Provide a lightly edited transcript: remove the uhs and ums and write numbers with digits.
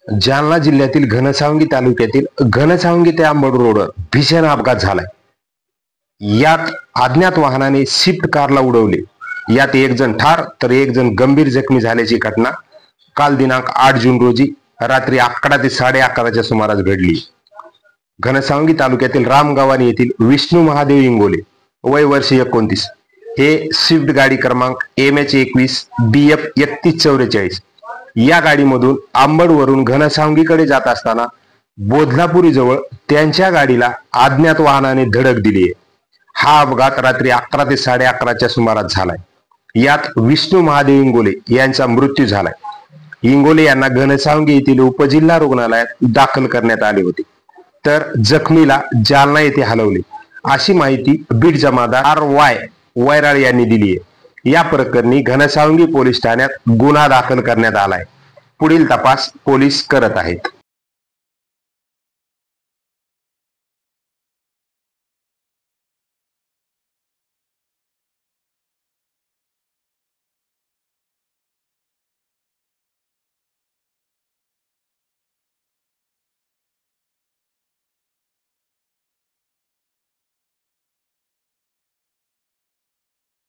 जालना जिल्ह्यातील घनसावंगी तालुक्यातील घनसावंगी ते आंबड रोडवर भीषण अपघात झालाय। यात अज्ञात वाहनाने स्विफ्ट कारला उडवले। यात एक जण ठार तर एक जण गंभीर जखमी झाल्याची घटना काल दिनांक 8 जून रोजी रात्री 11 ते 11:30च्या सुमारास घडली। घनसावंगी तालुक्यातील रामगव्हाणी येथील विष्णू महादेव इंगोले वय वर्ष 29 हे स्विफ्ट गाडी क्रमांक MH21 BF 3144 या गाडीमधून आंबडवरून घनसावंगीकडे जात असताना बोधलापुरी जवळ त्यांच्या गाडीला अज्ञात वाहनाने धडक दिली आहे। हा अपघात रात्री 11 ते 11:30च्या सुमारास झालाय। यात विष्णू महादेव इंगोले यांचा मृत्यू झालाय। इंगोले यांना घनसावंगी येथील उपजिल्हा रुग्णालयात दाखल करण्यात आले होते, तर जखमीला जालना येथे हलवले, अशी माहिती बीड जमादार RY वैराळ यांनी दिली आहे। या प्रकरणी घनसावंगी पोलीस ठाण्यात गुन्हा दाखल करण्यात आलाय। पुढील तपास पोलीस करत आहेत।